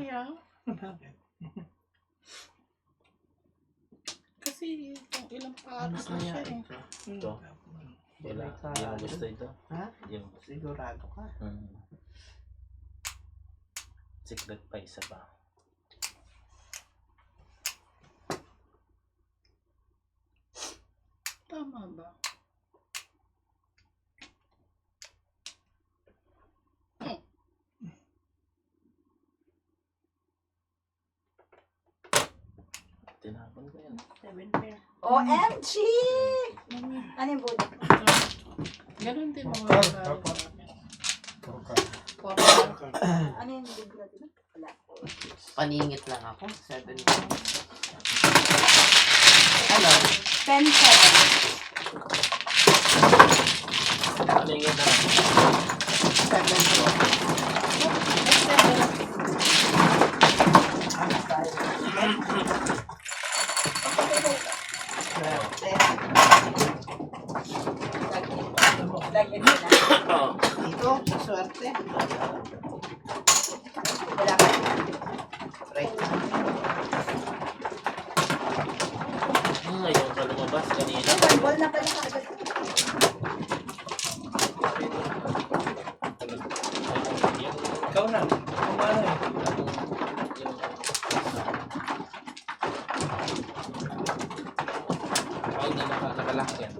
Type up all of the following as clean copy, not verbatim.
Kaya? Bakit? Kasi kung ilang paros na siya eh. Ito. Wala. Hindi mo gusto ito? Ha? Yung Sigurado ka? Secret pa isa pa. Tama ba? Tinapon ko yan. 7 pair. OMG! Mami, Ano yung budak? ganun din mga Pork, regalo pork. sa akin. Pork. Pork. Ano yung bigla din? Wala. Paningit lang ako. 7. Ano? 10-7. Paningin na lang. 7 po. Lagyan mo na. Dito, sa swerte. Wala ka. Right. Ngayon ka lumabas kanina. One ball na pala ka agad. Ikaw na. Kumano eh. Huwag na nakalak yan.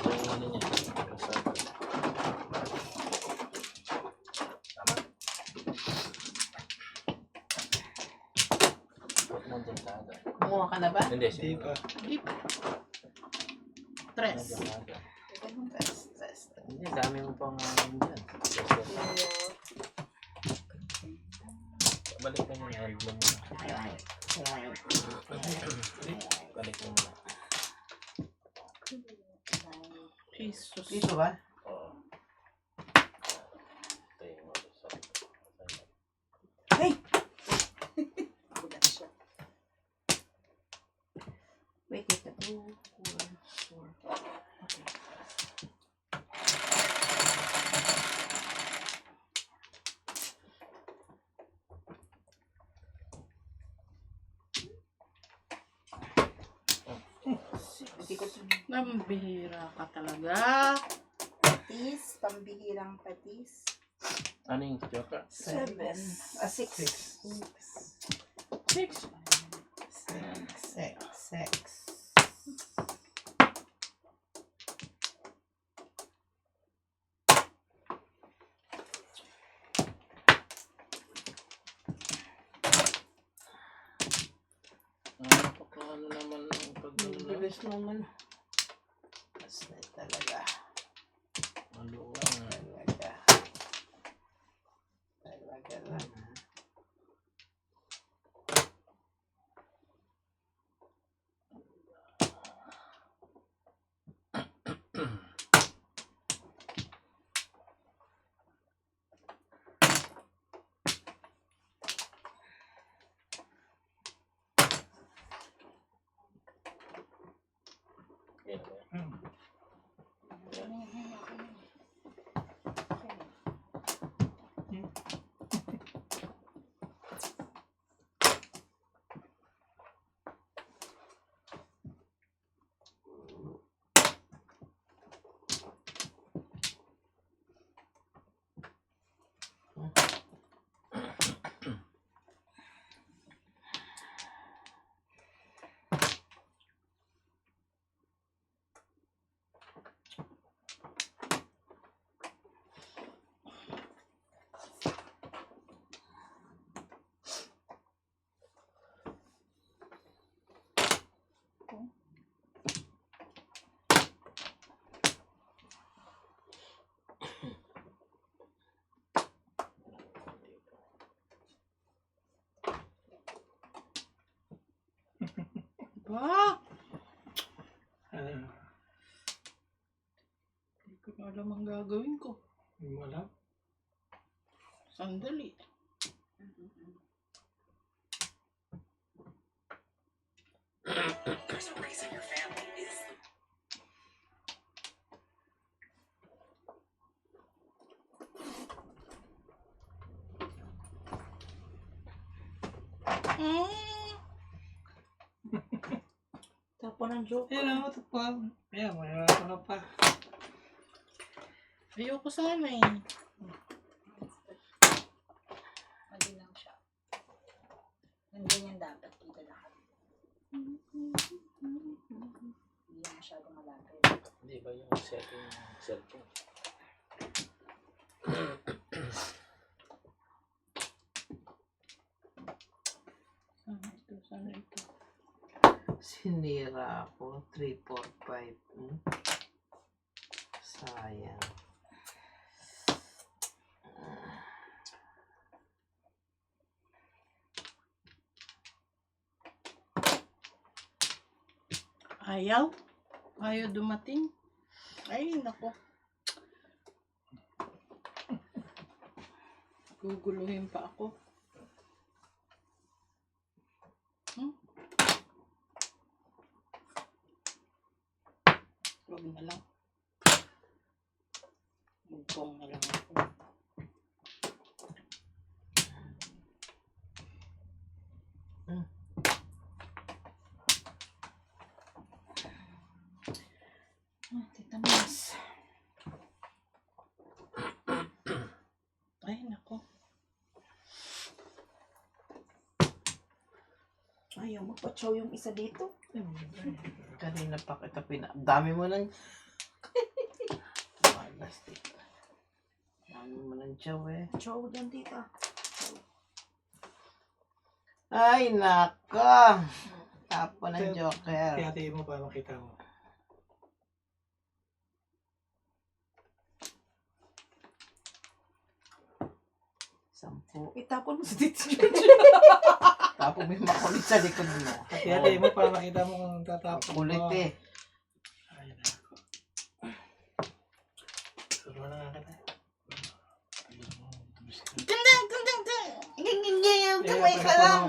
Yung ano niya. Tama. Huwag mo dyan taga. Kumuha ka na ba? Hindi, sige. Di pa. Tres. Test. Hindi, dami mo pang dyan. Balik mo muna. Hold mo muna. Balik mo muna. Jesus. Dito ba? Oo. Ito yung mga sa... Hey! Budak siya. Wait, ito. 2, 4, 4. Okay. Nambihira ka talaga. Patis. Pambihirang patis. Ano yung joker? 7. 6. 6. 6. Ano naman ang pag Bilis naman. Mas na talaga. maluwang. Talaga lang. Yan ba yan? Ba? Hindi ko na alam ang gagawin ko. Hindi mo alam? Sandali. There's a reason your family is Tapon ng joke. Ayun, ito pa. Ayan, mayroon ka pa. Ayoko sana eh. Mali lang siya. Ganyan dapat. Dito lahat. Hindi masyado malapit. Hindi ba yung setting ng cellphone? Sana ito. Sinira ako. 3, 4, 5. Sayang. Ayaw? Ayaw dumating? Ay, nako. Guguluhin pa ako. Huwag na lang. Bugtong na lang ako. Titamas. Ay, nako. Ayaw, magpa-chow yung isa dito. Kanina pa kita dami mo ng... Plastic. Dami mo ng chow eh. Chow dyan, tita. Ay, naka. Tapo ng joker. Kaya mo para makita mo. Sampu. Itapon mo sa dito. Tapo may makulit sa likod mo. Kaya mo para makita mo kung tatapon mo. Kulit eh. Ay, nako. Suro na nga kita. Kamay ka lang.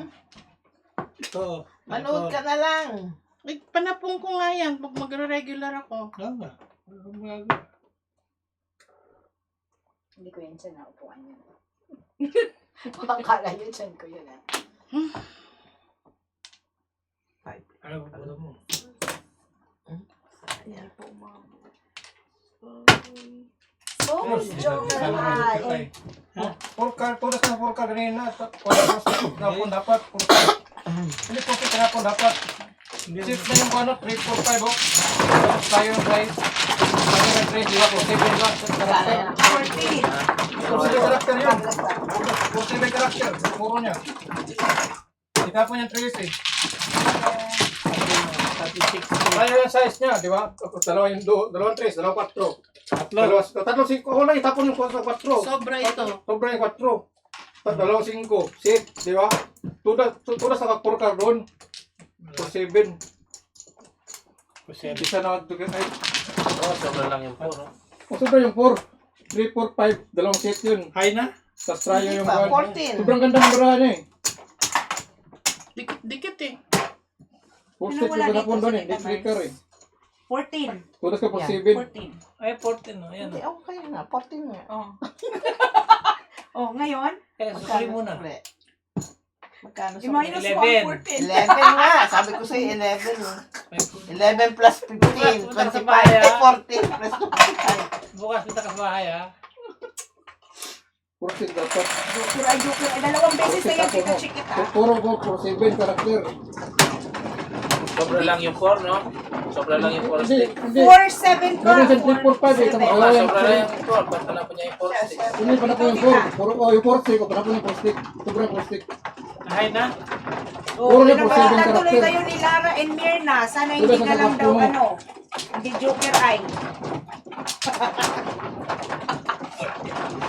Ito. Manood ka na lang. Ay, panapong ko nga yan pag magre-regular ako. Oo nga. Hindi ko yan siya naupuan yun. Akala yun siya ko yun ah. Ano ba mo? Hindi po, ma'am. Oh, Joker high. Tulas na full car kanina. Tapon dapat. Full car. Hindi po kinapon dapat. Sip na yung ano, 3, 4, 5 oh. Tayo yung price. Tayo yung price, di ba po? 7 lang. 40. 47 karakter yun. 47 karakter. Puro niya. Itapon yung 3 eh. Tayo yung size niya, di ba? Dalawang 3, dalawang 4. Tatlong 5. Oo lang, itapon yung 4. Sobra ito. Sobra yung 4. Dalawang 5. Sit, di ba? Tudas na ka-4 car doon. 7. Bisa na magtugan ay. Oh, sobra lang yung 4. No? O sobra yung 4. 3, 4, 5. Dalawang set yun. High na? Tapos tryo yung 14. Sobrang ganda ng barahan niya eh. Dikit eh. 4 set yung ganapon doon eh. Deep breaker eh. 14. Tudas ka po Yan. 7. 14. Ay, 14 no. Ayan. Hindi, okay na. 14 nga. Oh. Oh, ngayon? Kaya susuli muna. Uli? Magkano sa I-minus 11. 1, 14. 11 nga. Sabi ko sa'yo 11 eh. 11 plus 15. 25. Punta sa bahay, Ay, ah. 14 plus 25. Bukas kita ka sa bahay ah. 4 set dapat. Joker ay joker. Ay, dalawang beses na yan, tita Chiquita. Puro 7 karakter. Sobra lang yung 4, no? Sobra lang yung 4 Hindi, stick. hindi. 4, 7 ka. Meron siyang 3, 4, 5 eh. Tama Ah, ka sobra lang yung 4. Ba't pala po niya yung 4 stick? Hindi pa na po yung 4. Puro yung 4 stick. Pa na po yung 4 stick. Sobrang 4 stick. High na? Oh, Puro na po, pinapalitan 7 tuloy karakter. kayo ni Lara and Mirna. Sana hindi Tulas na na lang daw puno. ano. Hindi joker ay.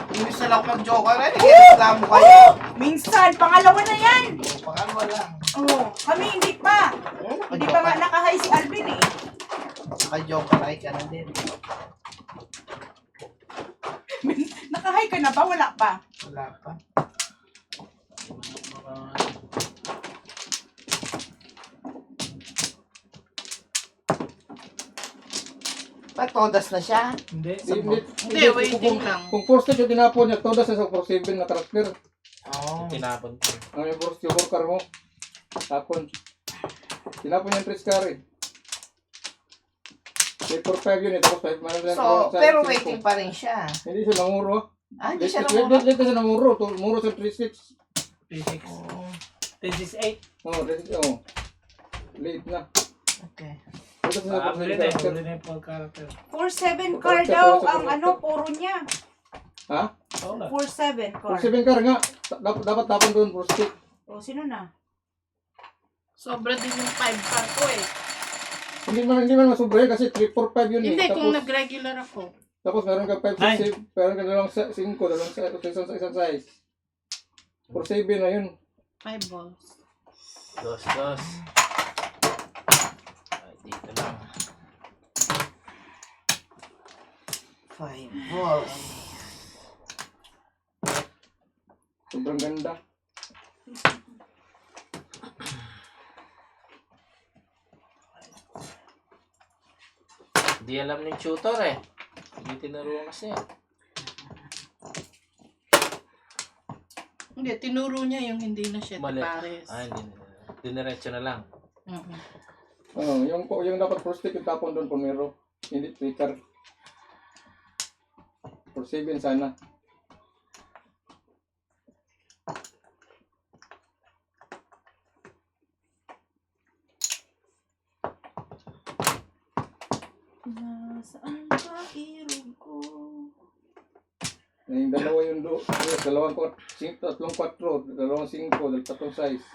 Hindi sa lang mag-joker eh. Nag-reklamo kayo. Minsan, pangalawa na yan. Pangalawa lang. Oh, kami hindi pa. Hindi pa nga naka-high si Alvin eh. Naka-joker ay ka na din. Naka-high ka na ba? Wala pa. Wala pa. Ba't todas na siya? Hindi. Hindi, waiting lang. Kung 4 stick yung tinapon niya, todas na sa 4, 7 na karakter. Oo. Tinapon ko. Ang yung 4 car mo. Tapon. Tinapon yung trees carry. 345 yun eh. Tapos 5 man lang. So, pero waiting pa rin siya. Hindi siya namuro. Hindi siya Late namuro. kasi namuro. Muro sa 36. 36. Oh, 368. Oo, late na. okay. Ito sa Huli na yung full character. 4-7 car daw ang puro niya. Ha? 4-7 car. 7 car nga. Dapat tapon doon for stick. O, sino na? Sobra din yung 5 car ko eh. Hindi man masubra yan kasi 345 yun eh. Hindi, kung Tapos, nag-regular ako. tapos meron ka 5, 6, meron ka dalawang 5, isang size. 4-7 na yun. 5 balls. Dos. Ay, dito lang. 5 balls. Sobrang ganda. Hindi alam ng tutor eh. Hindi tinuruan kasi. Hindi, tinuro niya yung hindi na siya Mali. pares. Hindi. Diniretso na lang. Yung dapat for stick yung tapon doon pumero. Hindi trigger. For 7 sana. Nasaan ka irog ko? Yung dalawa yung tatlong 4, dalawang 5, tatlong size.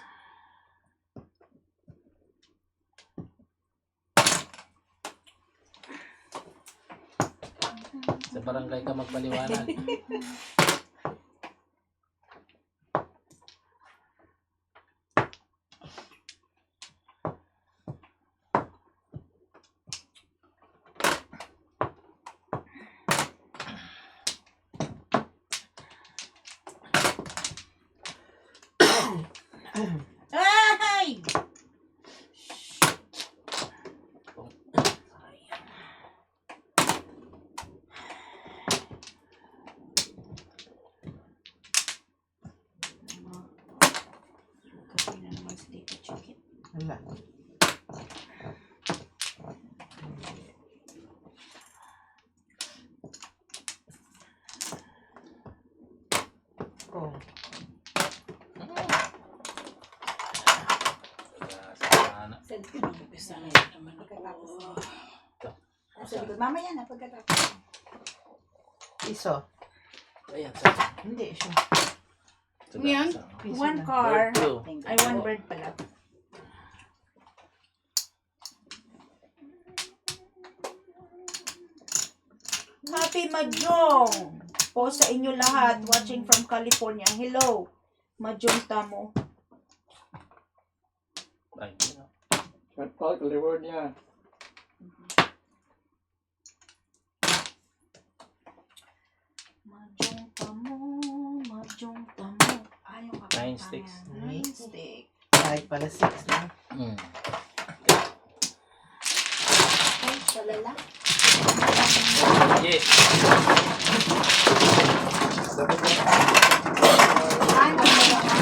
Sa barangay ka magpaliwanag. Ay! Kasi na naman sa dito chicken. Wala. Oh. Isa na naman ako. Sa likod. Mamaya na pagkatapos. Iso. Ayan. Hindi siya. Yan. One car. Two. Ay, one bird pala. Happy Mahjong! Po sa inyo lahat watching from California. Hello, Mahjong Tamo. Ay, Short call, reward niya. Mahjong Tamo, Mahjong Tamo. Ayaw ka. 9 sticks. 9 stick. 5 pala 6 na. Ay, salala. Yes. Ay, mamaya na.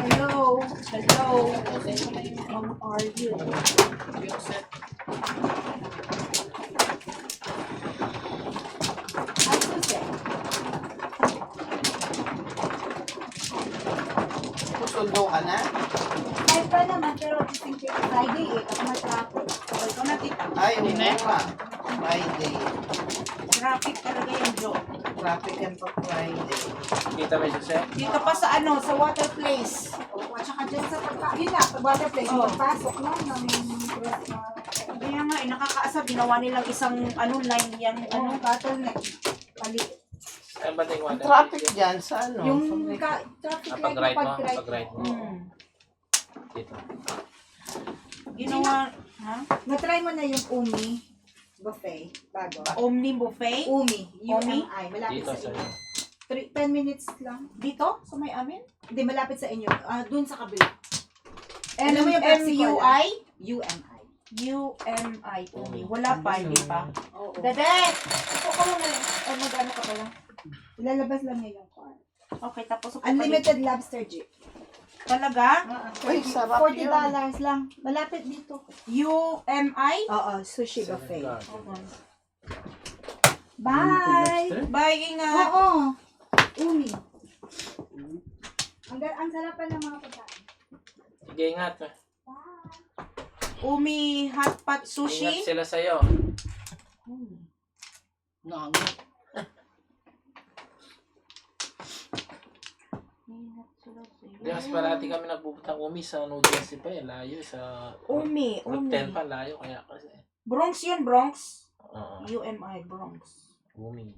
Hello, hello. How are you? Yung set. Ay, susi. Susundo ka na? Ay, pa naman, pero think Friday eh. Ako matrapos. Ikaw na tita. Ay, oo Hindi na. nga. Friday. Traffic talaga yung joke. Traffic yan pa Friday. Kita mo yung suset? Dito pa sa sa water place. At saka dyan sa yun na, water place, Oh. pagpasok na ng Kaya nga, nakakaasa, ginawa nilang isang line yan. bottleneck. Pali. Ay, ba yung water? Traffic dyan sa ano? Yung sa- traffic light Pag-right yung mo? pag-right. Pag-right mo? Dito. Ginawa, ha? Na-try mo na yung Umi buffet, bago. Omni Buffet? Umi, Umi? UMI, malapit Dito sa sa inyo. 10 minutes lang. Dito? Sa may amin? Hindi, malapit sa inyo. Dun sa kabila. Alam mo yung Pepsi Cola? MUI? UMI. UMI. Umi. Wala pa, hindi pa. Oo. Dede! Ito ko lang. Ay, mag-ano ka pala? Ilalabas lang niya yung card. Okay, tapos Unlimited lobster, G. Talaga? Uy, sarap $40 yun. lang. Malapit dito. UMI? Oo, sushi buffet. Garden. Bye! Bye, ingat. Oo. Umi. Ang sarap pa ng mga pagkain. Sige, ingat. Umi hot pot Ingat sushi. sila sa'yo. Nango. Di mas parati kami nagpupuntang Umi sa Noodles pa eh. Layo sa... Umi, Route Umi. 10 pa, layo. Kaya kasi. Bronx yun, Bronx. Oo. UMI, Bronx. Umi.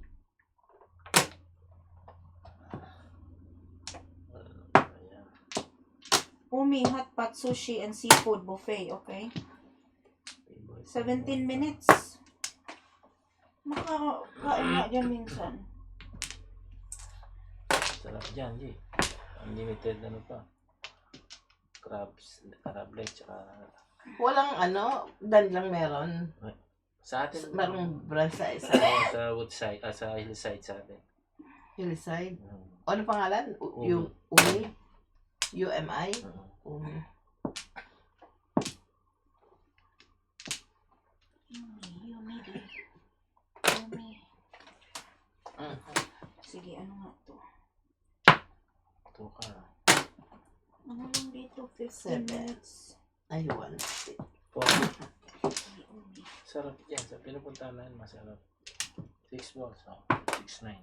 Ayan. Umi hot pot sushi and seafood buffet, okay? 17 minutes. Makakain nga dyan minsan. Sarap dyan, G. Unlimited ano pa. Crablet, tsaka... Walang dan lang meron. Sa atin, Merong brand sa isa. sa Woodside, sa Hillside sa atin. Hillside. Mm. Ano pangalan? Umi. Umi? UMI? Mm. Umi. Umi. Sige, ano nga to? Ito ka. Ano lang dito? 15 Seven. minutes. Ay, 1. Umi. Sarap yan. Sa pinupunta namin, masarap. 6 balls. Oh. 6-9.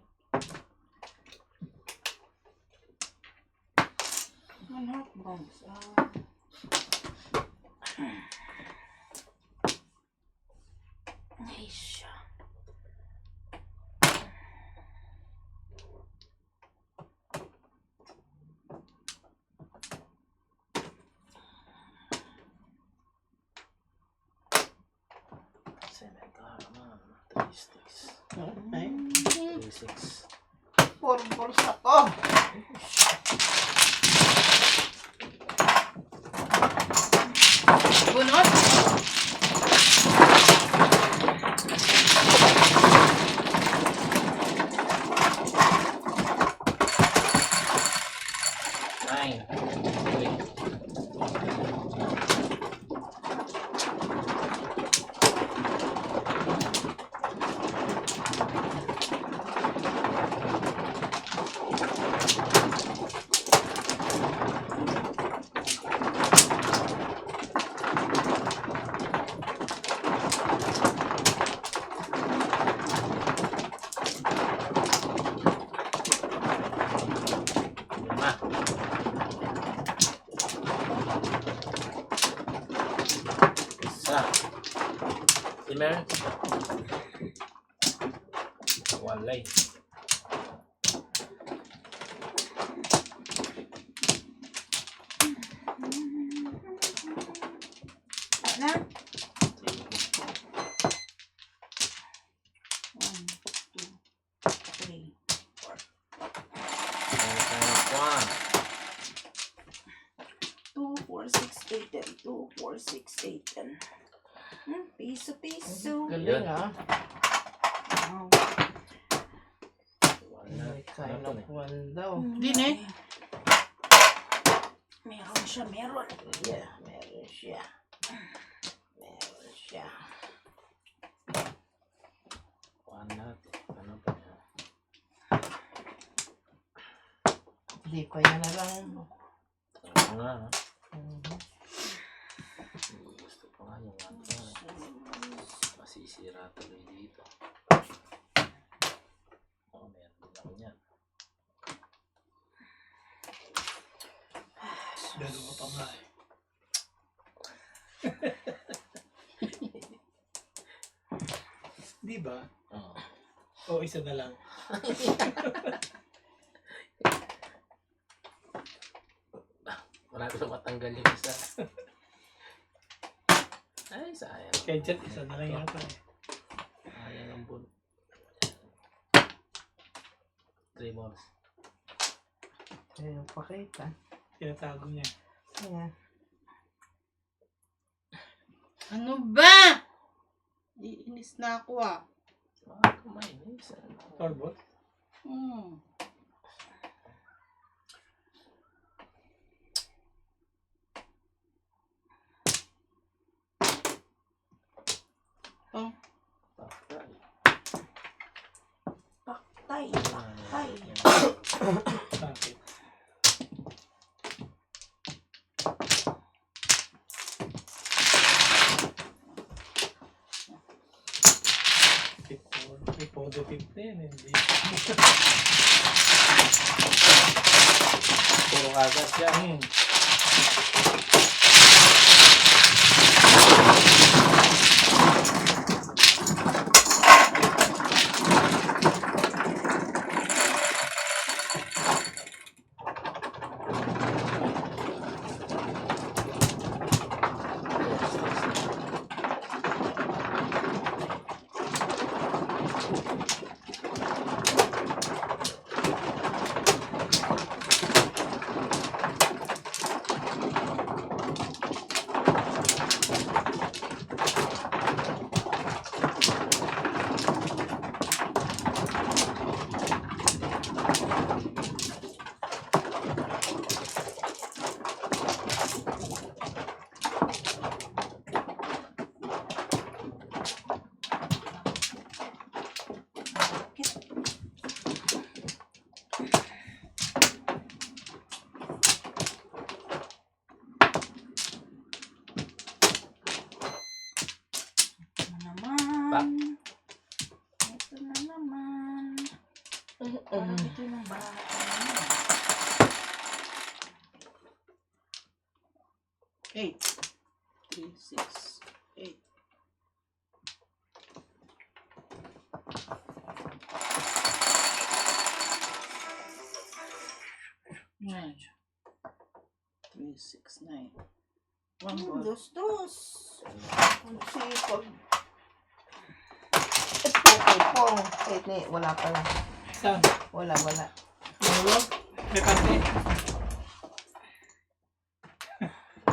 One hot bones. Ay, siya. Seven ka naman. 3 sticks. Ay, 3-6. 4 balls ako. Bunot? Nine. Three. Lima. Isa. Simmer. Walay. Na? 1, 2, 3, 4. 2, 4, 6, 8, 10. 2, 4, 6, 8, 10. Piso-piso. Galing ah. Wow. May kind of one daw. Din eh. Meron siya, meron. Yeah, meron siya. Meron siya. Ano pa yan? Hindi pa yan na lang. Ano nga, no? Gusto ko nga yung ano. Masisira tuloy dito. Oh, meron din ako niyan. Dalawa pa nga eh. Di ba? Oo. O, isa na lang. Marami na matanggal yung isa. Ay, sayang. Kaya dyan, isa na lang yata eh. Sayang ang bun. 3 balls. Ayun, pakita. Tinatago niya. Ayan. Ano ba? Iinis na ako ah. Kumain. Isa. 4 balls? Hmm. Oh, Tay. Tay. Bakit? Positive na yan, hindi. Puro kagat yan. Pak. Ito na naman. Parang ito yung bahay. 8. 3, 6, 8. Nine. 3, 6, 9. One ball. Dos. Ang sipag. Okay po. Wait, wala pala. Saan? Wala. Nulog? May pante?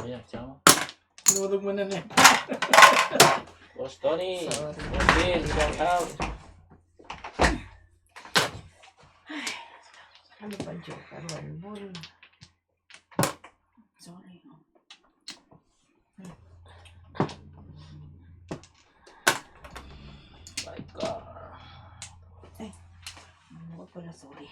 Ayan, siya mo. Nulog mo na na. Boss Tony. Sorry. Boss Bill, shout out. Ano ba, Joker? One ball. Sorry. My God. Ano pala, sorry.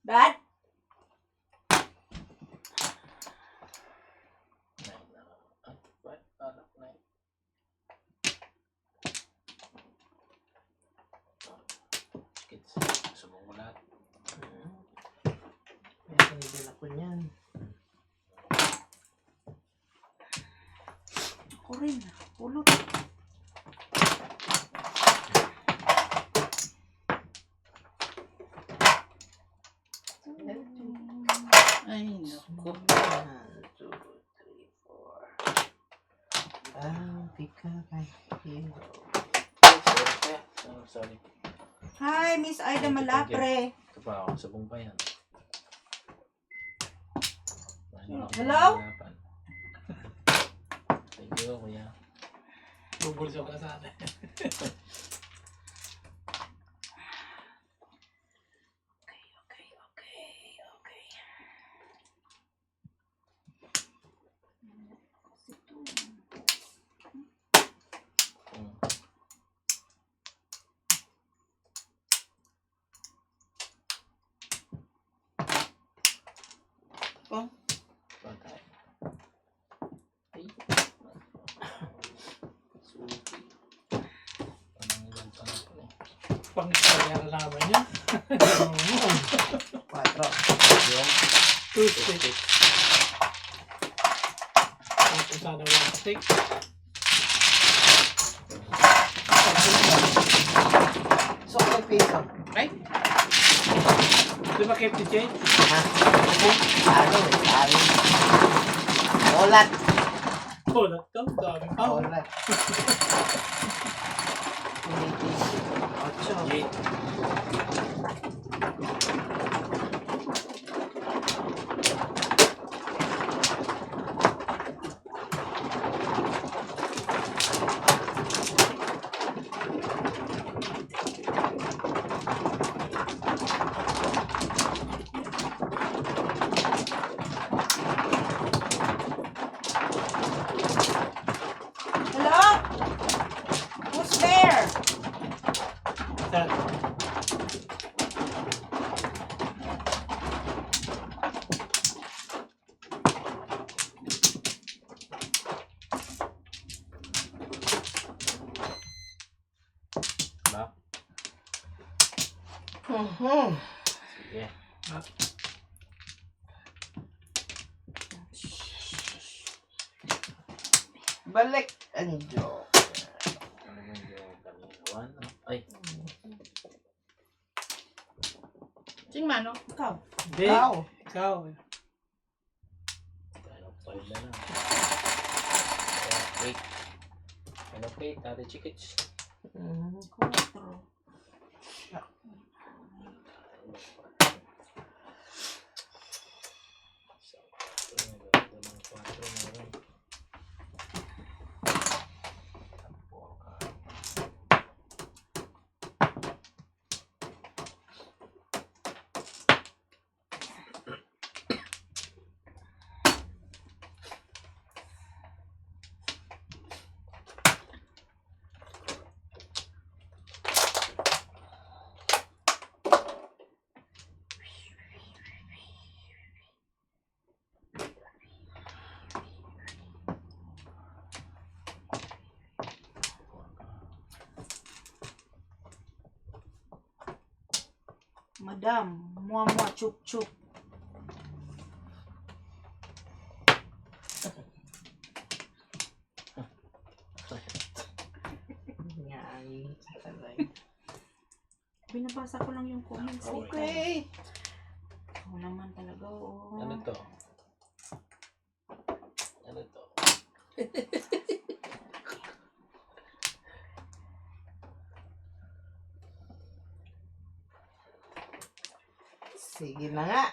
Dad? Subong mo lahat. Meron din ako niyan. Ako rin. Pulot. Ay, naku. 1, 2, 3, 4. Pika kay hero. Sorry. Hi, Miss Aida Malapre. Ito pa ako, subong pa yan. Hello? Thank you, kuya. Bubulso ka sa atin. Okay. Oh, Patay. Ay. Suki. Anong ilan pa na po eh. Pang-istorya na naman yan. 4. Yung Two sticks. Tapos sana one stick. So, may piso. Ay, Di ba 50 change? Ha? Ano eh, sabi. Ulat. Ulat ka, dami pa. Ulat. Ocho. Jay. Hello? Who's there? Saan? Ba? Sige. Balik ang joke. Ano yung kanina? One? Ay, sing mano. Ikaw. Hindi. Ikaw. Ikaw. tayo 5 na lang. Wait. Ano pa eh? Tari chikits. Quatro. Madam, mua chup chup. Yan. Binabasa ko lang yung comments. Okay. Oo naman talaga, oo. Ano to? Ano to? Sige na nga.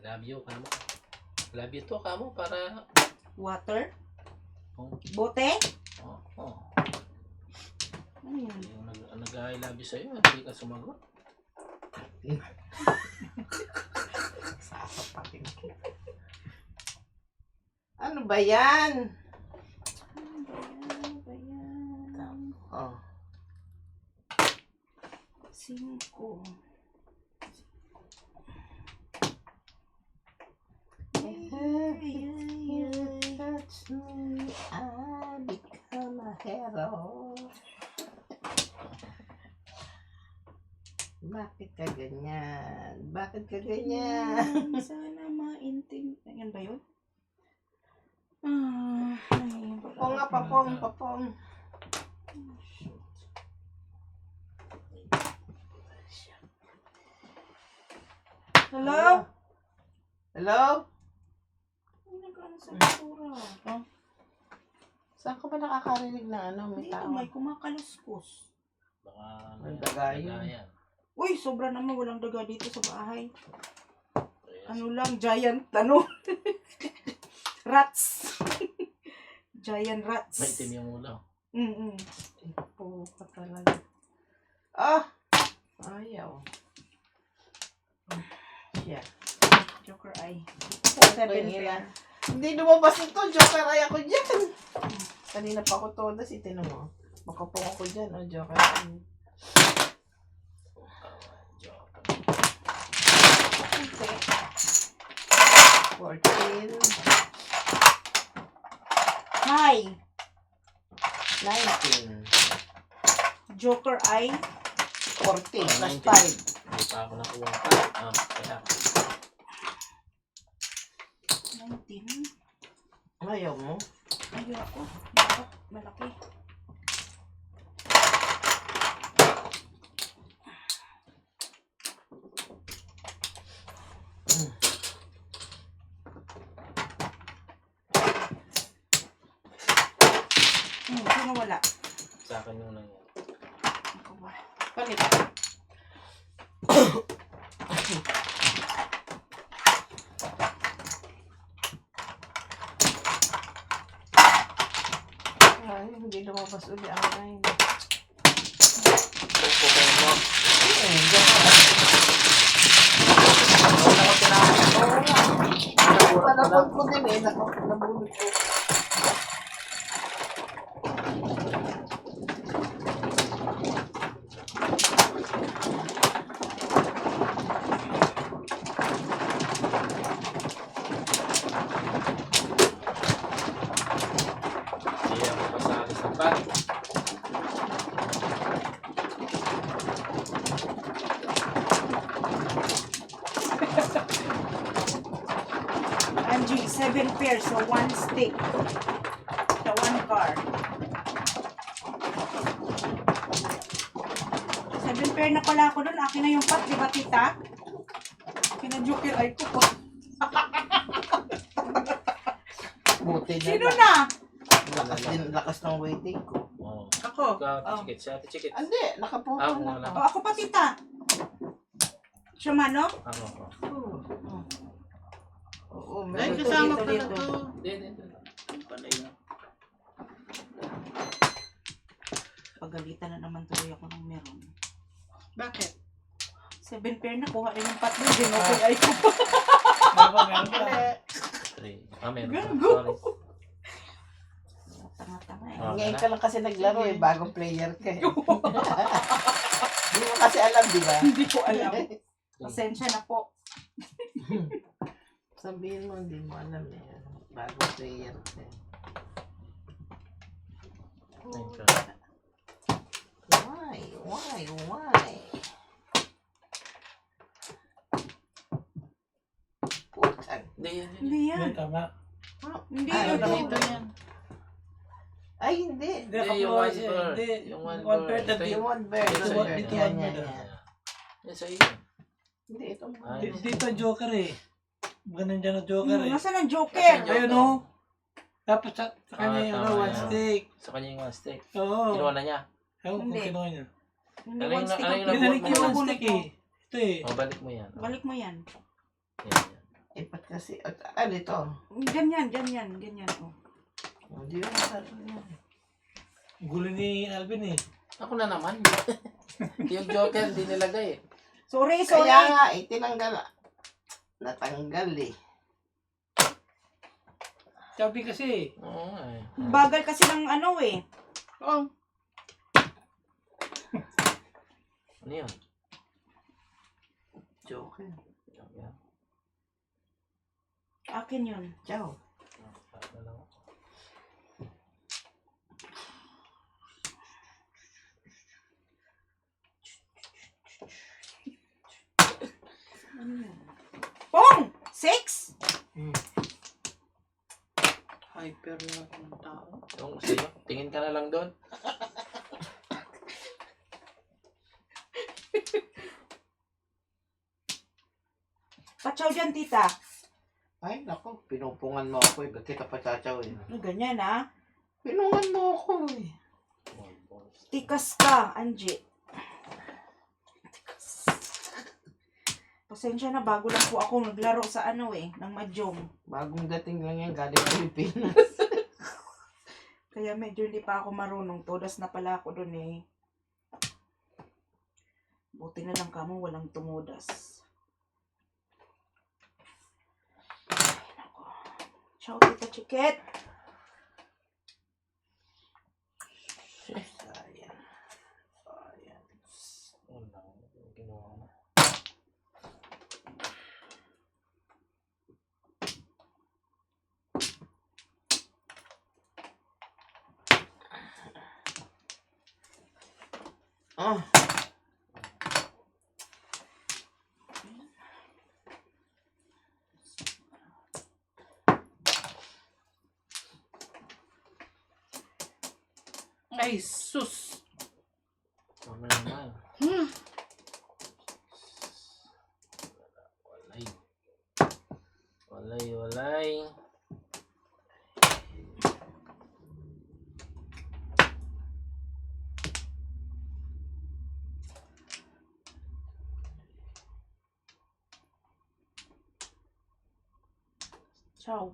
Love you, kamo. Love you to, kamo, para... Water? Oh, Bote? oh, oh. Ano yun? Yung nag-I love you sa'yo, hindi ka sumagot. Sasapatin ko. Ano ba yan? Ano ba yan? Oh. 5. Touch me, I become a hero. Bakit ka ganyan? Bakit ka ganyan? Sana maintindihan. Yan ba yun? Ay, Papong nga, papong, papong. Hello? Hello? Ay, nag-ano sa basura? Saan ka ba nakakarinig na ano? May Dito tao. may kumakaluskos. Baka May daga yun. yan. Uy, sobra naman walang daga dito sa bahay. Kaya, Ano lang, giant, ano? Rats. Giant rats. may itim yung ulo. Po ka talaga. Ah! Ayaw. Siya. Joker eye. Okay, 7 ina. pair. Hindi lumabas ito. Joker ay ako dyan. Kanina pa ako todas. Itino mo. Makapong ako dyan. Oh, joker ay. Okay. 14. Hi. 19. Joker eye. 14. Plus 5. Hindi pa ako nakuha pa. Kaya, 19. Ayaw mo? Ayaw ako. Bakit? Malaki. Sino wala? Sa akin yung nangyari. Ako ba? Palit. Ay, hindi lumabas uli ang line. Kung kukunin mo. Eh, gano'n. Wala ko tinapos. Panapon ko din eh. Nabulot ko. Hindi ako pasali sa bat. Angie, 7 pairs, so 1 stick. The 1 card. 7 pair na pala ako doon. Akin na yung pot, di ba tita? Akin na joker ay ko po. Buti na Sino lang. na? Lakas din, lakas ng waiting ko. Oo. Ako. Chikit siya. Ate Chikit. Hindi, nakaputo Ako na wala. ako. O, ako pa tita. Siya mano? Ako. Oo, Ay, meron. kasama dito, pala dito. to. Hindi. Ano pala yun? Pagalitan na naman tuloy ako ng meron. Bakit? 7 pair na, kuha rin yung pot doon. Joker ay ko po. Meron pa. Three. Meron. Gago. Sorry. Tanga-tanga eh. Ah, Ngayon wala. ka lang kasi naglaro eh, bagong player ka eh. Hindi mo kasi alam, di ba? Hindi ko alam. Pasensya na po. Sabihin mo, hindi mo alam eh. Bagong player ka eh. Thank you. Why? Putang. Hindi yan. Hindi yan. Yan, tama. Hindi Ay, yan. Ito yan. Ay, hindi. Hindi, Hindi, yung kaplo one siya. bird. Hindi, Yung one one bird. bird. Ito Yung one bird. Ito, one bird. ito, Yan, one yan, bird. yan. Yan sa iyo. Hindi, ito. Ay, Dito ang Joker eh. Ganun dyan ang Joker eh. Nasaan ang joker? Nasaan Ayun o. Tapos sa kanya yung tama one yan. stick. Sa kanya yung one stick. Oo. Kinuha na niya. Ewan ko Hindi. kinuha niya. Hindi Ano one yung- stick ano ang yung Binalik mo niya yan? one stick eh. Ito eh. O, balik mo yan. Balik mo yan. Yan. Eh, ba't kasi, ano ito? Ganyan. Oh. Hindi mo masarap yan. Gulo ni Alvin eh. Ako na naman. Yung Joker, hindi nilagay eh. Sorry. Kaya nga, tinanggal. Natanggal eh. Sabi kasi Oo nga eh. Bagal kasi ng ano eh. Oh, Ano yun? Joker. Joker. Akin yun. Ciao. Ano lang ako. Pong! 6? hyper na ng tao. Yung sa'yo, tingin ka na lang doon. Pachaw dyan, tita. Ay, nako. Pinupungan mo ako eh. Ba't kita pachachaw eh? Ano ganyan ah? Pinungan mo ako eh. Tikas ka, Angie. Tikas. Pasensya na, bago lang po ako maglaro sa ano eh, ng mahjong. Bagong dating lang yan. Galing Pilipinas. Kaya medyo hindi pa ako marunong. Todas na pala ako dun eh. Buti na lang kamo, walang tumudas. Ay, nako. Ciao, tita Chiket. Sayang. Sayang. Wala. Ginawa mo. Ah. Ay, sus. Tama naman. Hmm. Wala yun. Ciao.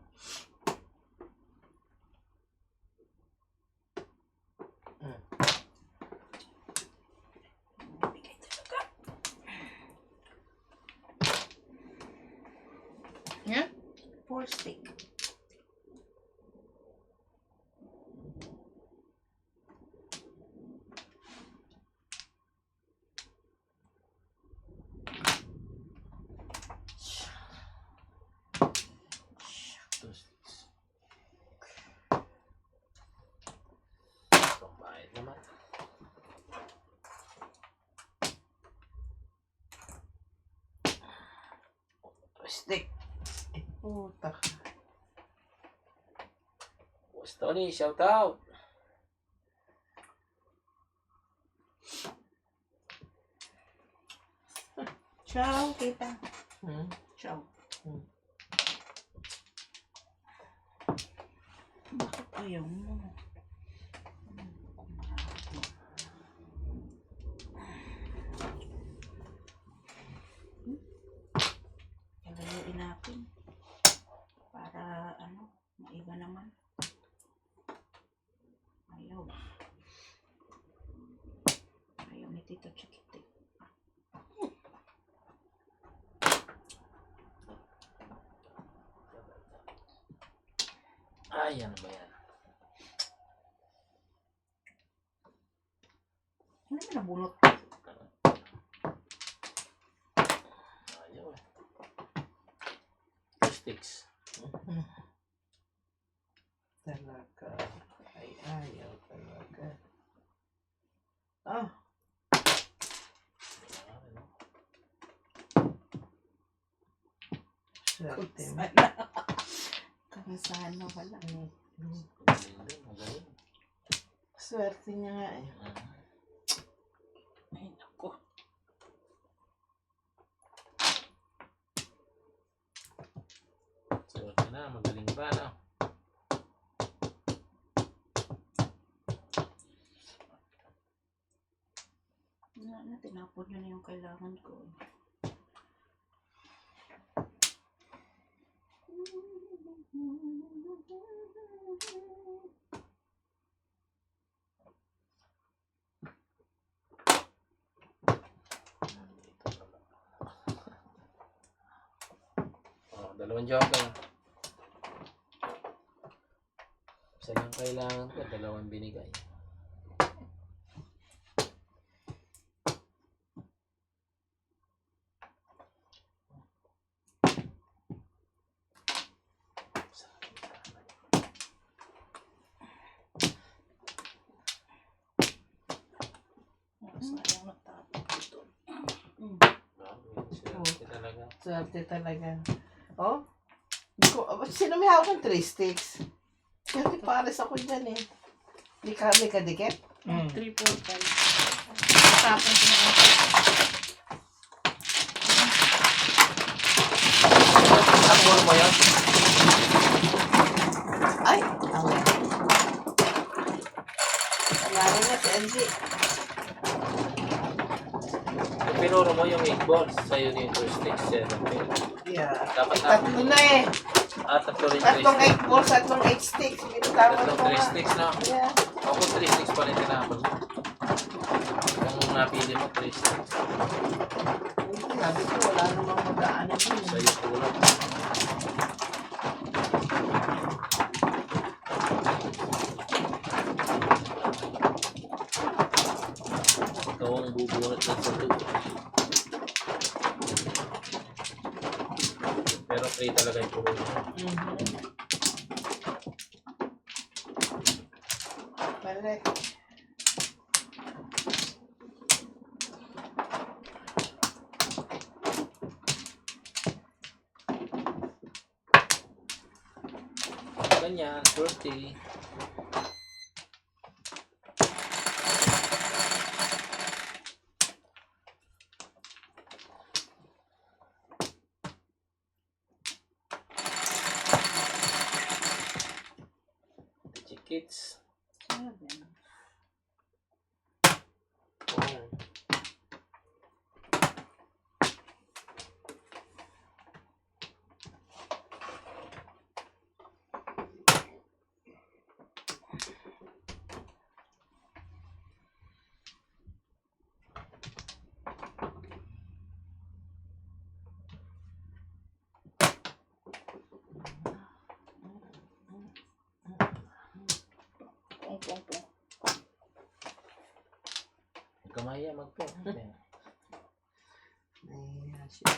Bigay talaga. Yan? 4 stick. Pambayad naman. Stick. Puta. Boss Tony, shout out. Ciao, tita. Hmm? Ciao. Hmm. Bakit ayaw mo? Lalayuin natin. Para maiba naman. Ayaw. Ayaw ni Tito Chiquite. Ay, ano ba yan? Ano na nabunot? Ayaw eh. 2 sticks. Talaga. Ay, ayaw talaga. Ah, swerte mo. Kamasahan na wala. Magaling din, magaling. Swerte niya nga eh. Ay, naku. Swerte na, magaling ba, no? Tinapon yun yung kailangan ko. Oh, 2 joker. Isa lang kailangan ko, 2 binigay. Sayang natapon ito. Swerte talaga. Swerte talaga. Oh? Hindi ko, sino may hawak ng 3 sticks? Swerte pares ako dyan eh. May kadikit? 3, 4, 5. Tapos ko na ako. Tapos mo yan? Ay! Okay. Lalo na si LG. Kung pinuro mo yung 8 balls, sa'yo yung 2 sticks, 7 pin. Yeah. Dapat Tatlo na eh. tatlo rin 3 Tatlong sticks. 8 balls, tatlong 8 sticks. Binitawad Tatlong ko 3 nga. sticks na. Yeah. Ako 3 sticks pa rin tinapon mo. Kung napili mo 3 sticks, Sabi ko, wala namang magaanan yun. sa'yo kulang. Ikaw ang bubunot ng sato. Pero 3 talaga yung puro. Balik. Ganyan, 30. Chickets. 7. Oh. pong. Kamaya magpo. Ayan siya.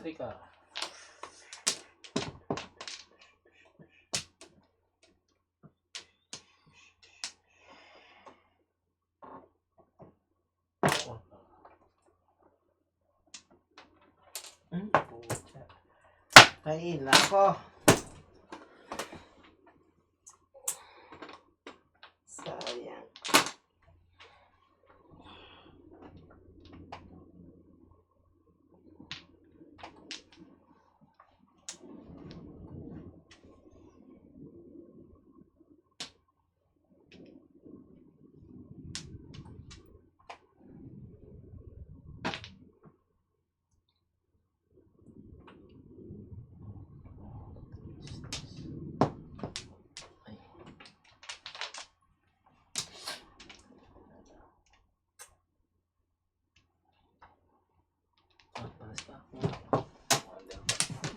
Rika. Pucha. Ay, nako. Sayang.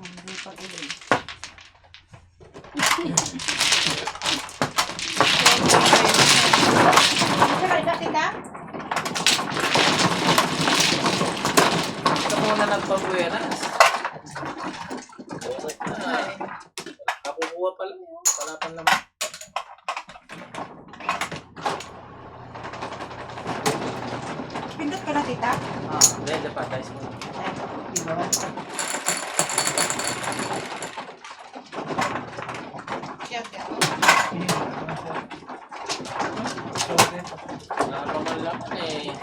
Hindi pa tuloy. Kaya na tita? Ito muna nagpagbuyanas. Kakukuha pa lang yun. Palapan naman. Pindot ka na tita? Hindi, dapat guys mo. Diba? Siya, siya. Nakapaman laman eh.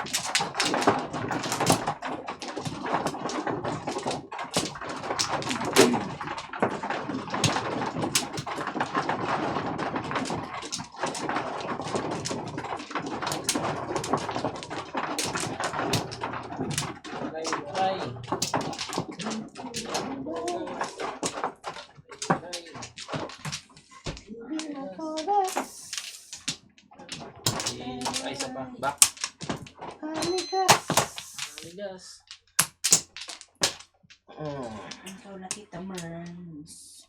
Ay. Ay, isa pa. Back. Amigas. Aligas. Ikaw na tita Merns.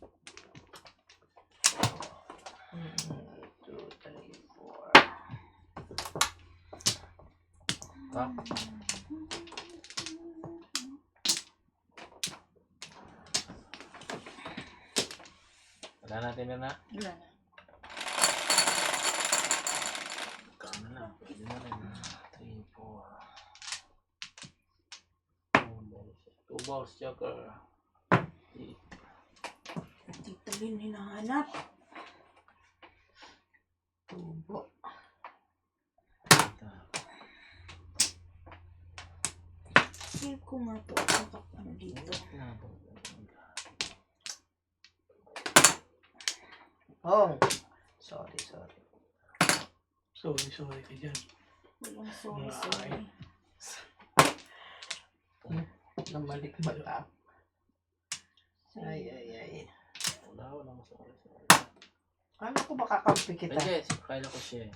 1, 2, 3, 4. Back. Wala natin na. Wala na. Ikaw na lang. Pwede na rin. 3, 4. 2 balls, joker. Tita Lynn hinahanap. Tubo. Feel ko nga to. Ano dito? Oh. Sorry. Sorry ka dyan. Walang sorry. Namalik mata. Ay. Wala sorry. Ano ko makakampi kita? Hindi, kaya ko siya.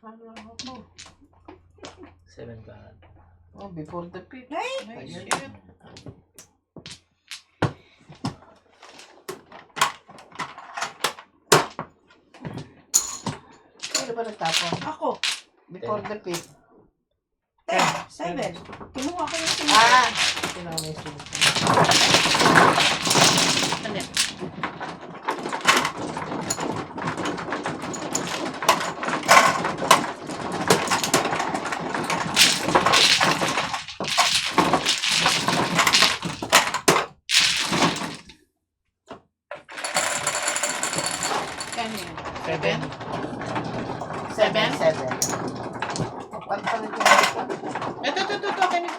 Ano mo? 7 card. Oh, before the pit. Ay, shit. Pero ba nagtapon? Ako. Before the 5th. 7. Kinuha ko yung sinunod. Ah! Sino may sulit? Ano yan? Kano yan? 7? 7? Paano pa rin yung Ito. Kano?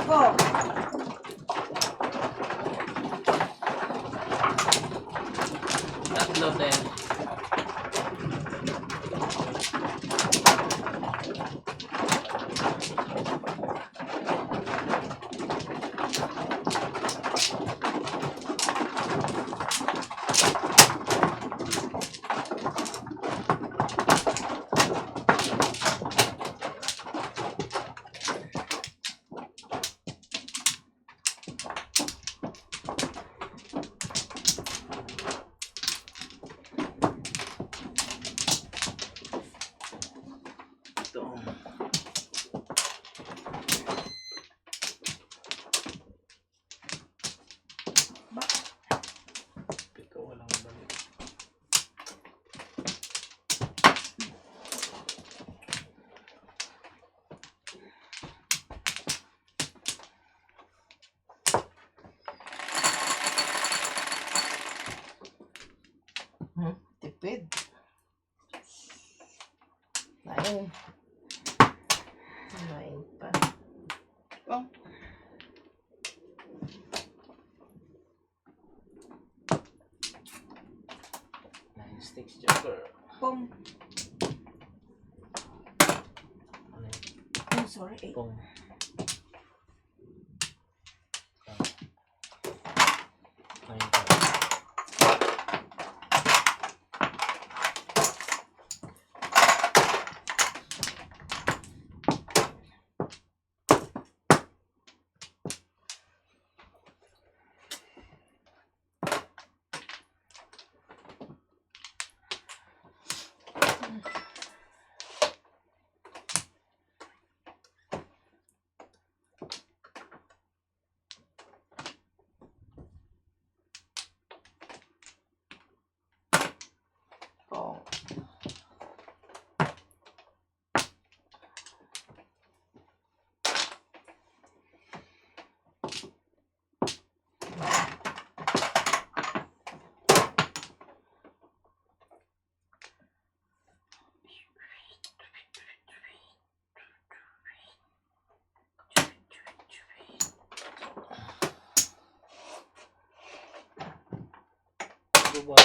5. Tatlo, 10. Ito. Ito, walang balik. tipid? 9. 9 pa. Oh. Nine sticks, Joker. Pong. Ano yun? Oh, sorry. 8. Pong. Nine pa. Oh. Diba?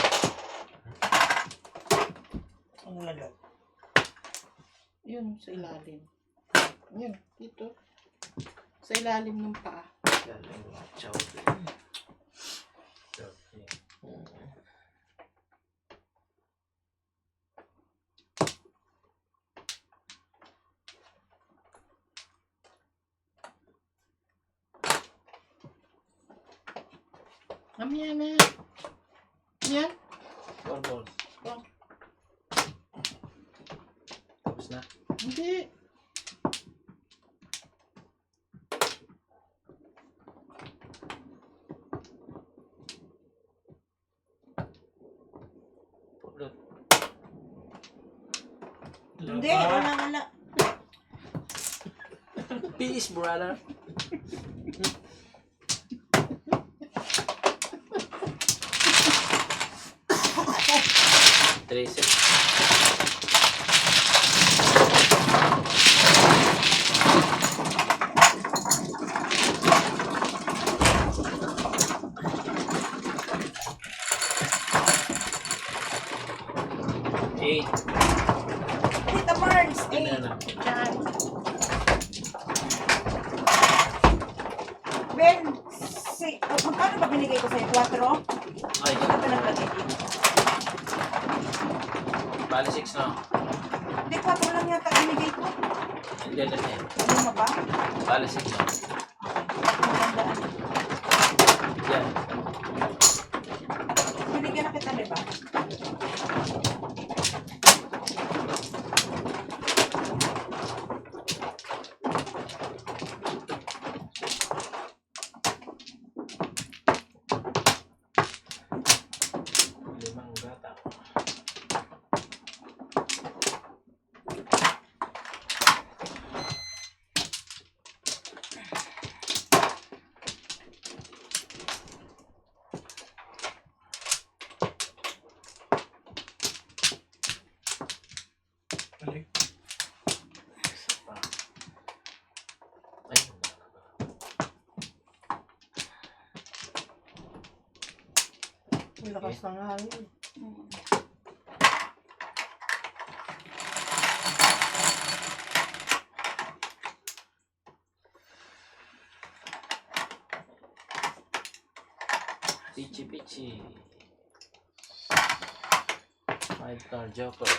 Ang lagat. Yun, sa ilalim. Yun, dito. Sa ilalim ng paa. Galing mga chow. Okay. Mamaya na. Yan. 4 balls. Oh. Tapos na. Hindi. Pulot. Hindi, wala. Peace, brother. Trace it. Eight. Tita Marns, Ano 8. na? Diyan. Ben, magkano ba binigay ko sa'yo? 4? Ay, Ano ba naglagay dito? bali 6 na. Hindi, 4 lang yata binigay ko. Hindi na yan. Luma ba? Bali 6 na. Magandaan. Yan. Binigyan na kita, di ba? May lakas ng hangin. Pichi. 5-card joker.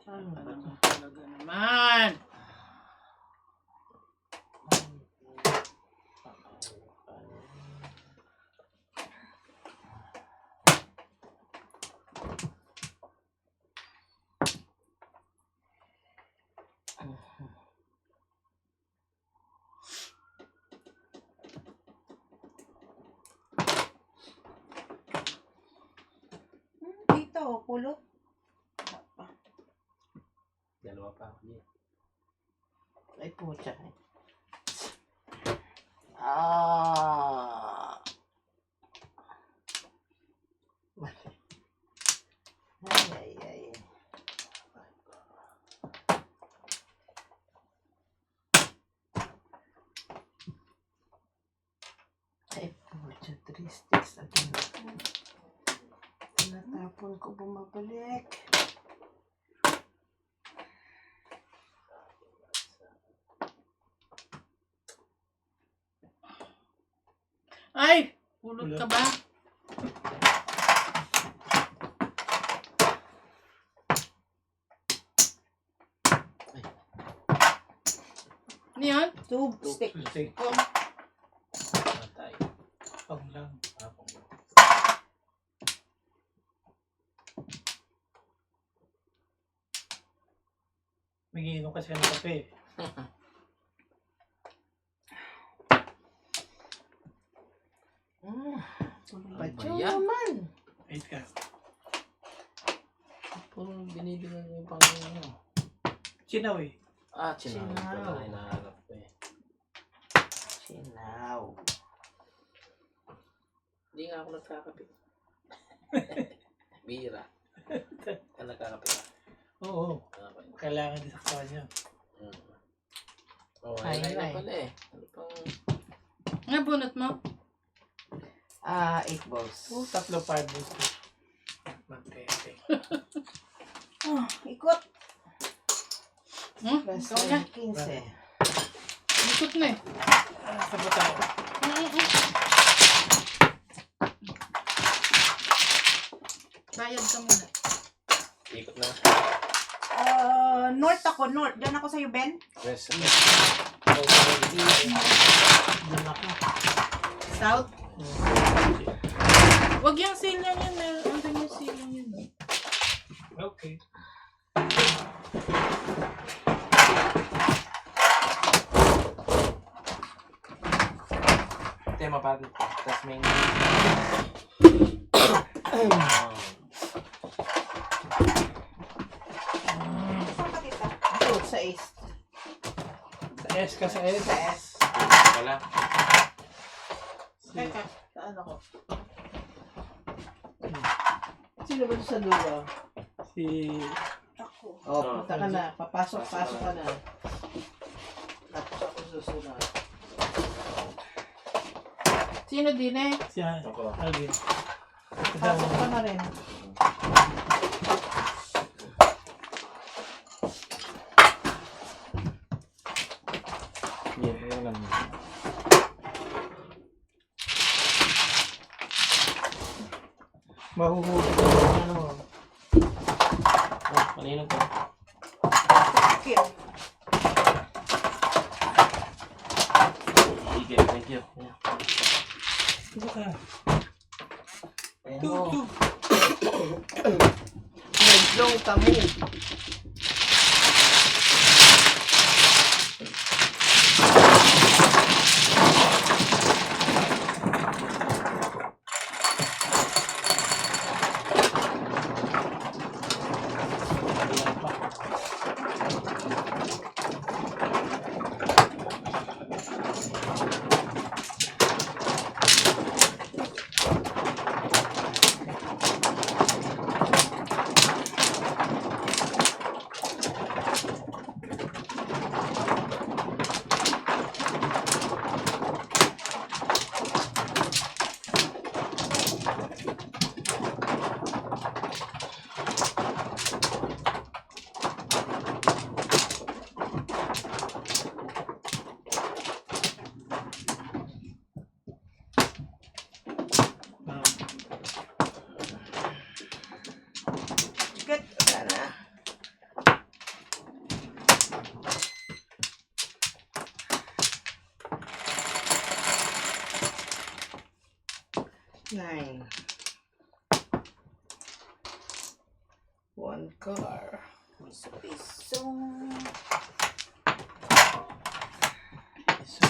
Sayang. Talaga naman. Dito, pulot. Dalawa pa ako niya. Ay, pucha. Ah. Ay. Ay, pucha. 3 sticks agad. Tinatapon ko bumabalik. Ay! Pulot ka ba? Ano yun? Tube stick. Kasi, Matay. pang lang. Magiinom kasi ng kape. Ba't ba yun yan? naman? Wait ka. Puro binibilang ko yung pang Sinaw eh. Chinaw. Chinaw. Pala, hinahanap ko eh. Sinaw. Hindi nga ako nagkakape. Bira. Ka nagkakape ka. Oo. Okay. Kailangan din sa kanya. Oh, Ay, ay na ay. pala eh. Ano pang... Nga bunot mo? 8 balls. Oo, 3 fireballs. Mantete. Ikot. Plus Ikaw na. 15. Ikot na eh. Sa ba tayo? Bayad ka muna. Ikot na. North ako, north. Diyan ako sa'yo, Ben. Yes. Doon ako. South? Wag yung silang yun eh. Andun yung silang yun eh. Okay. Tema pa. Tapos may... Saan ka, tita? Ito, sa east. Sa S ka sa S. Sa S. Wala. Teka, saan ako? Sino ba doon sa dulo? Si... Ako. Oh, punta ka na. Papasok ka na. Tapos ako susunod. Sino din eh? Si Ako. Alvin. Pasok ka na rin. Yan, yun lang. Mahuhuli ka ng ano. Oh, kanino to? Kill. Thank you. Yeah. Ito ka. Ayan Two, mo. two. Medjong kami. Ayan pa. Ah, Get. Sana. Nine. One car. Piso. so,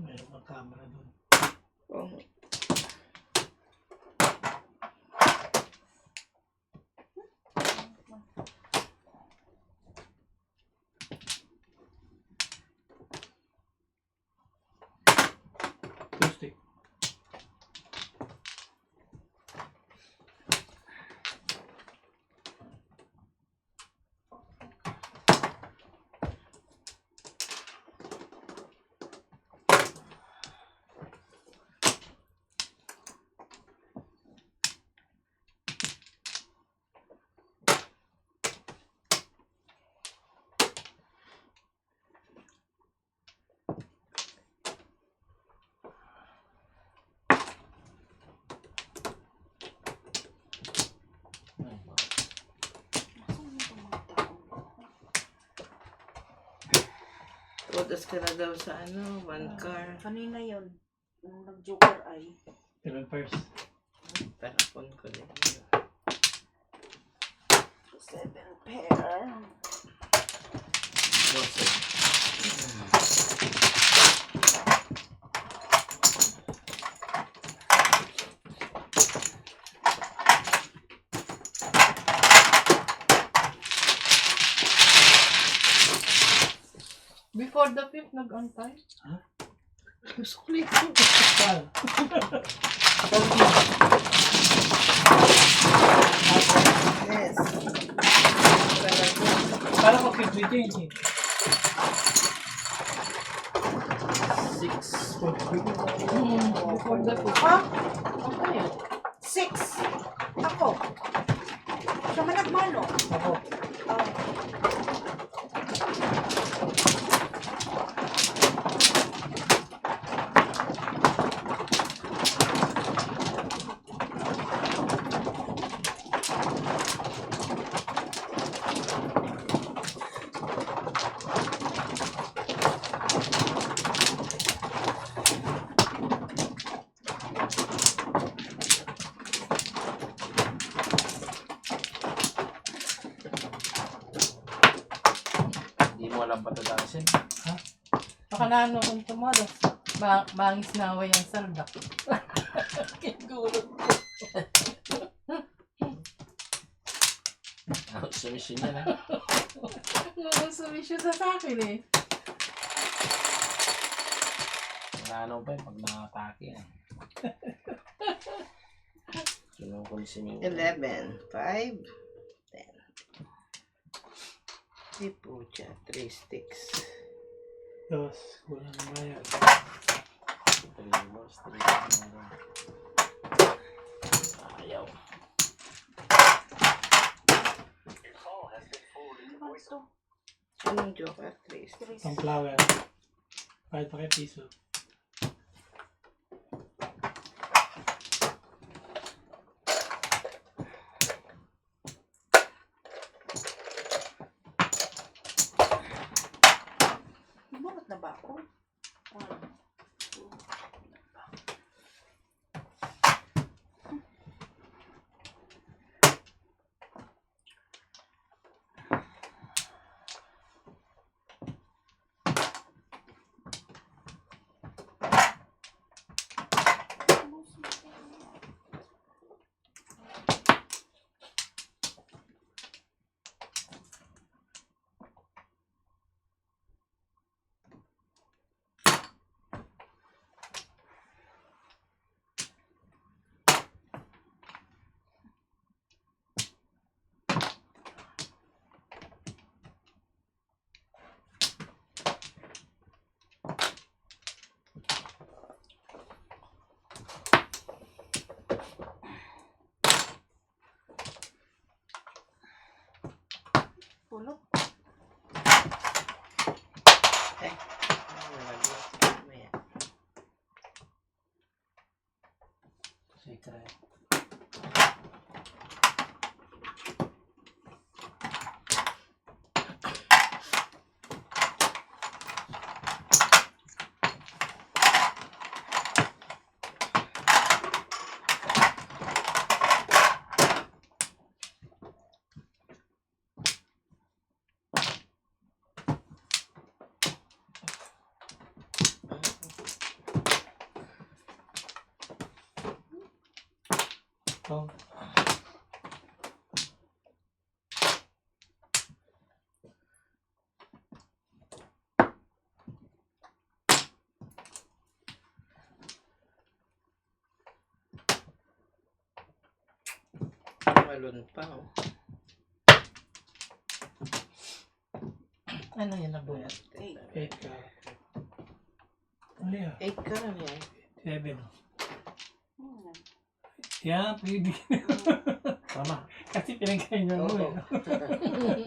meron kang camera doon. Oh. Two stick. Utos ka na daw sa ano, one car. Kanina yun. Nung nag-joker ay. Seven first. Tarapon ko din. 7 pair. Before the fifth, nag-antay. Sulit. Pal. Yes. Kala ko 50 yun eh. 6. Before the fifth. Ha? Antay yan. 6. Ako. Siya man nagmano. Ako. Oh. Hindi mo alam patatasin. Baka na ano kung tomorrow. Bangis na away ang salda. Kigulo. Submission yan ha. Sumisyo sa akin eh. Ano pa yun pag nakatake yan. Kinukonsume yung 11, 5, 10. Di po siya, 3 sticks. Dos. Kulang na ba yan? 3 balls, 3 ayaw. Ano to? Anong joker? 3 Pang flower. Kahit pa kay piso. Bumunot na ba ako? Pulot. Secret. Ito. Malun pa, oh. Ano yun na buhat? 8 ka. Ano yan? 8 ka lang yan. 7. Yan, pwede. Tama. Kasi pinagkainan mo Oo. eh.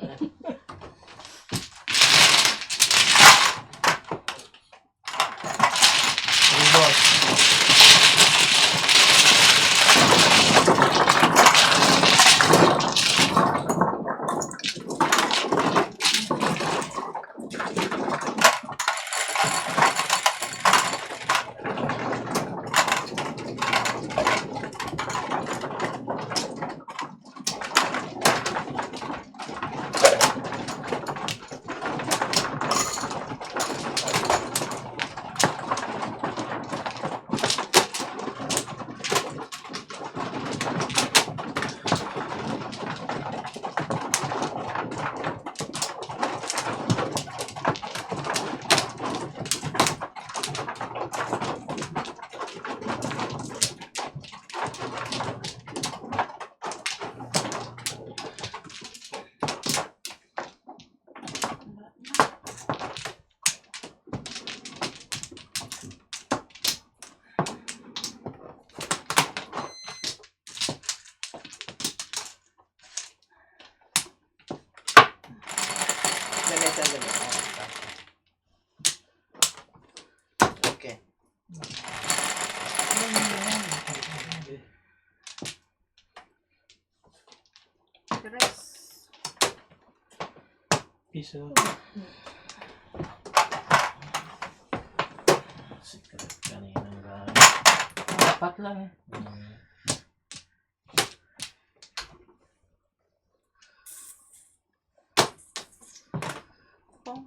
Ganito, ganito. Okay. Tres. Piso. Secret kaninang galing. Dapat lang eh. Oh.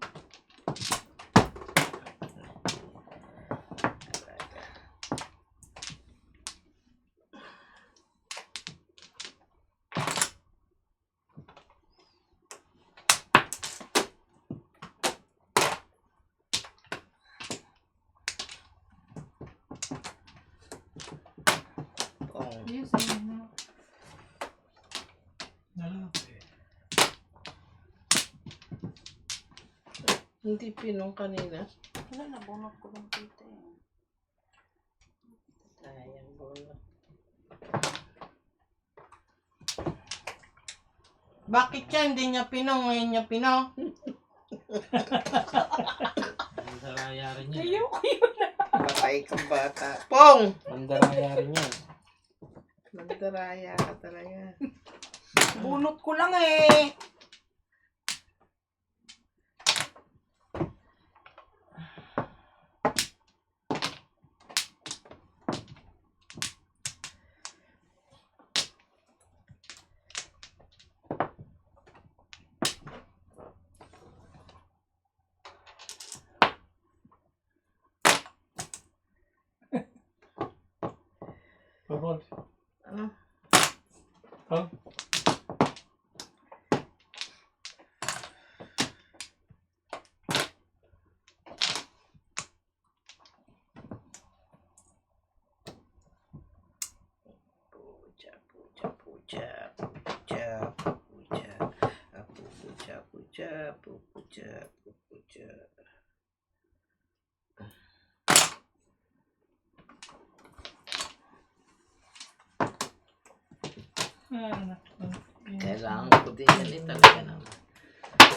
Yes, ano. Lalaki. Hindi pinong kanina. Wala na, bunot ko lang dito eh. Sayang bola. Bakit siya hindi niya pinong, ngayon niya pinong? Mandaraya rin yan. Ayoko yun. Patay kang bata. Pong! Mandaraya rin yan. Mandaraya ka talaga. Bunot ko lang eh. Pagod. Ano? Ha? Puja, puja, puja, puja, puja, puja, puja, puja, puja. Kailangan ko din yan eh, talaga naman.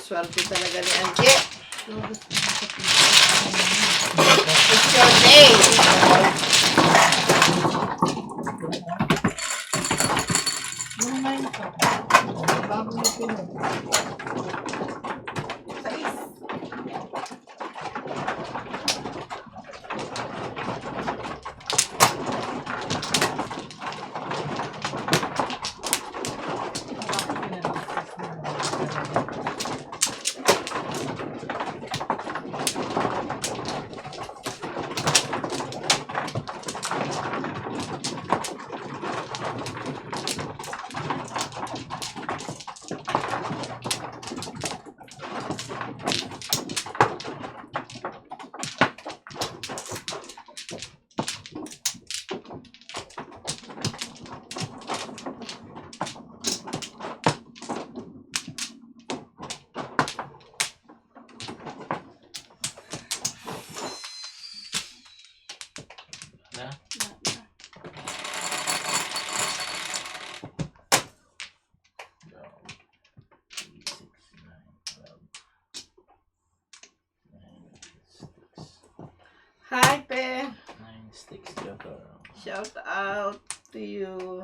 Swerte talaga ni Angie. It's your day. Na? Hi, Pe. 9 sticks, Joker. Shout out to you.